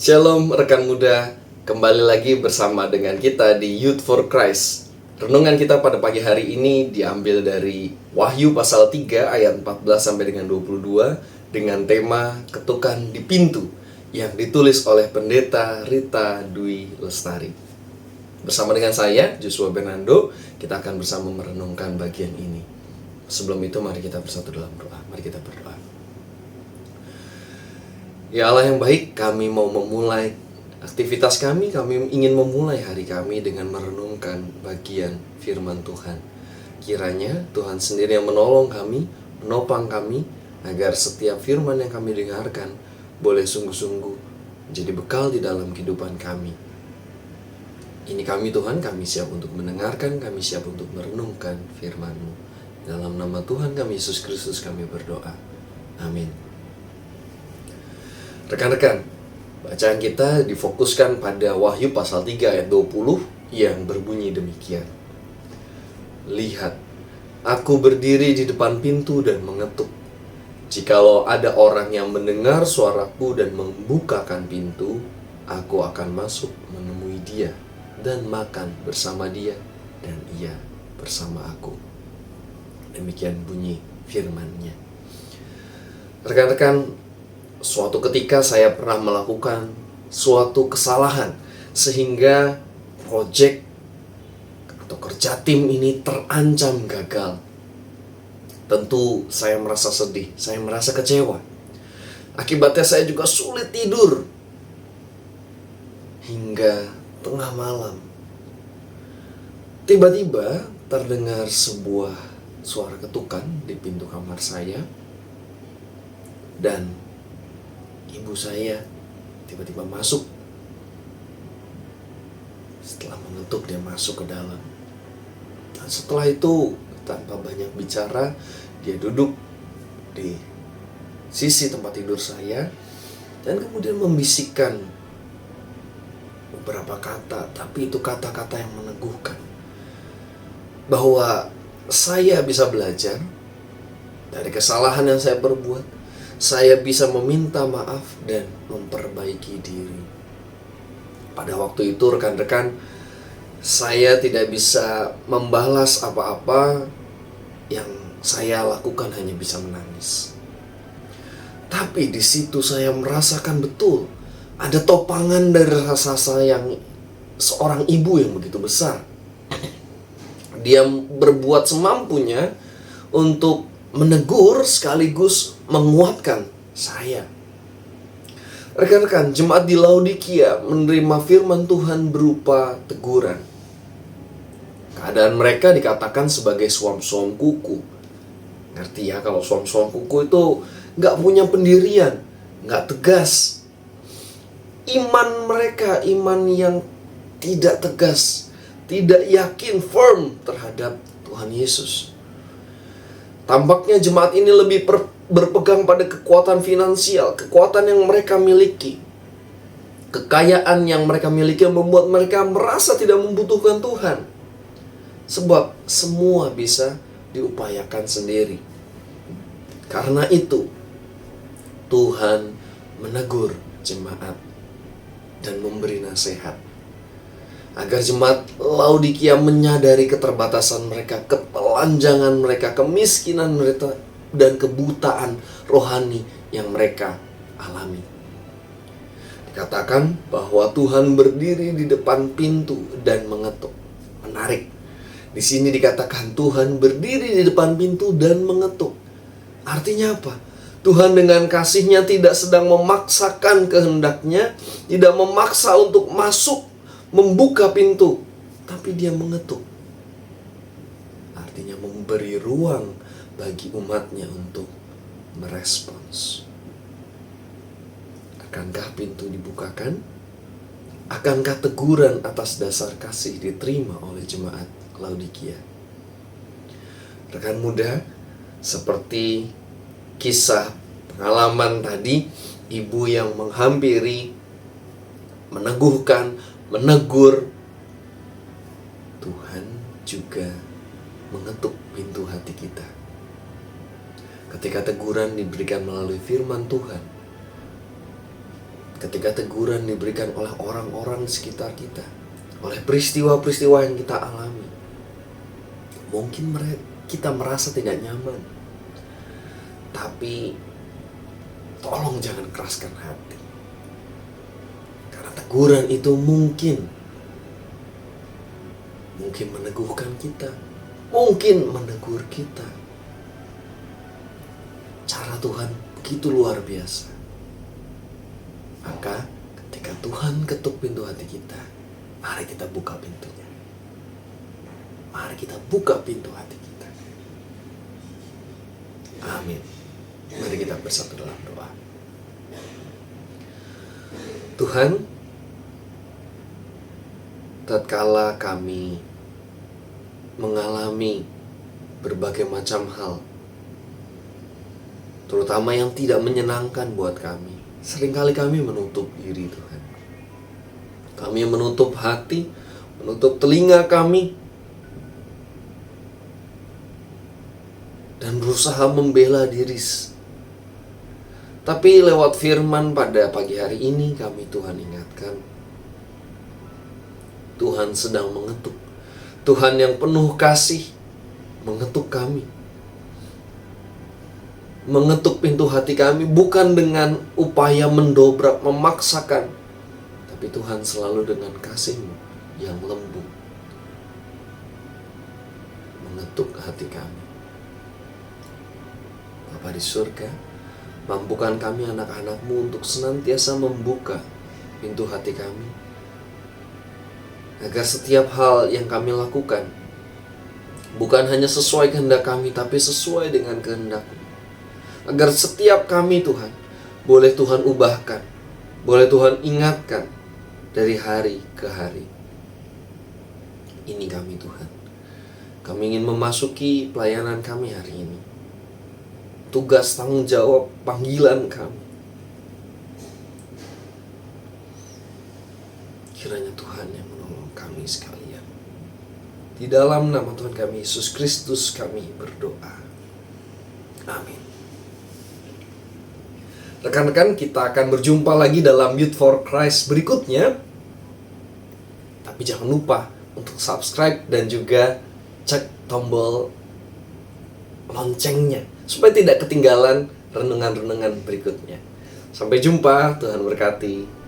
Shalom rekan muda, kembali lagi bersama dengan kita di Youth for Christ. Renungan kita pada pagi hari ini diambil dari Wahyu pasal 3 ayat 14 sampai dengan 22 dengan tema Ketukan di Pintu yang ditulis oleh Pendeta Rita Dwi Lestari. Bersama dengan saya, Joshua Bernando, kita akan bersama merenungkan bagian ini. Sebelum itu mari kita bersatu dalam doa. Mari kita berdoa. Ya Allah yang baik, kami mau memulai aktivitas kami ingin memulai hari kami dengan merenungkan bagian firman Tuhan. Kiranya Tuhan sendiri yang menolong kami, menopang kami, agar setiap firman yang kami dengarkan boleh sungguh-sungguh menjadi bekal di dalam kehidupan kami. Ini kami Tuhan, kami siap untuk mendengarkan, kami siap untuk merenungkan firman-Mu. Dalam nama Tuhan kami Yesus Kristus kami berdoa. Amin. Rekan-rekan, bacaan kita difokuskan pada Wahyu pasal 3 ayat 20 yang berbunyi demikian. Lihat, aku berdiri di depan pintu dan mengetuk. Jikalau ada orang yang mendengar suaraku dan membukakan pintu, aku akan masuk menemui dia dan makan bersama dia dan ia bersama aku. Demikian bunyi firman-Nya. Rekan-rekan, suatu ketika saya pernah melakukan suatu kesalahan sehingga proyek atau kerja tim ini terancam gagal. Tentu saya merasa sedih, saya merasa kecewa. Akibatnya saya juga sulit tidur hingga tengah malam. Tiba-tiba terdengar sebuah suara ketukan di pintu kamar saya dan ibu saya tiba-tiba masuk. Setelah mengetuk, dia masuk ke dalam. Dan setelah itu, tanpa banyak bicara, dia duduk di sisi tempat tidur saya dan kemudian membisikkan beberapa kata, tapi itu kata-kata yang meneguhkan bahwa saya bisa belajar dari kesalahan yang saya perbuat. Saya bisa meminta maaf dan memperbaiki diri. Pada waktu itu rekan-rekan, saya tidak bisa membalas apa-apa. Yang saya lakukan hanya bisa menangis. Tapi di situ saya merasakan betul ada topangan dari rasa sayang seorang ibu yang begitu besar. Dia berbuat semampunya untuk menegur sekaligus menguatkan saya. Rekan-rekan, jemaat di Laodikia menerima firman Tuhan berupa teguran. Keadaan mereka dikatakan sebagai suam-suam kuku. Ngerti ya, kalau suam-suam kuku itu gak punya pendirian, gak tegas. Iman mereka, iman yang tidak tegas, tidak yakin, firm terhadap Tuhan Yesus. Tampaknya jemaat ini lebih berpegang pada kekuatan finansial, kekuatan yang mereka miliki. Kekayaan yang mereka miliki membuat mereka merasa tidak membutuhkan Tuhan. Sebab semua bisa diupayakan sendiri. Karena itu, Tuhan menegur jemaat dan memberi nasihat agar jemaat Laodikia menyadari keterbatasan mereka, ketelanjangan mereka, kemiskinan mereka, dan kebutaan rohani yang mereka alami. Dikatakan bahwa Tuhan berdiri di depan pintu dan mengetuk. Menarik. Di sini dikatakan Tuhan berdiri di depan pintu dan mengetuk. Artinya apa? Tuhan dengan kasih-Nya tidak sedang memaksakan kehendaknya, tidak memaksa untuk masuk membuka pintu, tapi Dia mengetuk. Artinya memberi ruang bagi umatnya untuk merespons. Akankah pintu dibukakan? Akankah teguran atas dasar kasih diterima oleh jemaat Laodikia? Rekan muda, seperti kisah pengalaman tadi, ibu yang menghampiri, meneguhkan, menegur, Tuhan juga mengetuk pintu hati kita. Ketika teguran diberikan melalui firman Tuhan, ketika teguran diberikan oleh orang-orang di sekitar kita, oleh peristiwa-peristiwa yang kita alami, mungkin kita merasa tidak nyaman. Tapi tolong jangan keraskan hati, karena teguran itu mungkin meneguhkan kita, mungkin menegur kita. Cara Tuhan begitu luar biasa. Maka ketika Tuhan ketuk pintu hati kita, mari kita buka pintunya. Mari kita buka pintu hati kita. Amin. Mari kita bersatu dalam doa. Tuhan, tatkala kami mengalami berbagai macam hal, terutama yang tidak menyenangkan buat kami, seringkali kami menutup diri, Tuhan. Kami menutup hati, menutup telinga kami, dan berusaha membela diri. Tapi lewat firman pada pagi hari ini, kami Tuhan ingatkan, Tuhan sedang mengetuk. Tuhan yang penuh kasih mengetuk kami, mengetuk pintu hati kami, bukan dengan upaya mendobrak, memaksakan, tapi Tuhan selalu dengan kasih-Mu yang lembut mengetuk hati kami. Bapa di surga, mampukan kami anak-anak-Mu untuk senantiasa membuka pintu hati kami, agar setiap hal yang kami lakukan bukan hanya sesuai kehendak kami, tapi sesuai dengan kehendak-Mu. Agar setiap kami, Tuhan, boleh Tuhan ubahkan, boleh Tuhan ingatkan dari hari ke hari. Ini kami, Tuhan. Kami ingin memasuki pelayanan kami hari ini. Tugas, tanggung jawab, panggilan kami. Kiranya Tuhan yang menolong kami sekalian. Di dalam nama Tuhan kami, Yesus Kristus, kami berdoa. Amin. Rekan-rekan, kita akan berjumpa lagi dalam Youth for Christ berikutnya. Tapi jangan lupa untuk subscribe dan juga cek tombol loncengnya, supaya tidak ketinggalan renungan-renungan berikutnya. Sampai jumpa, Tuhan berkati.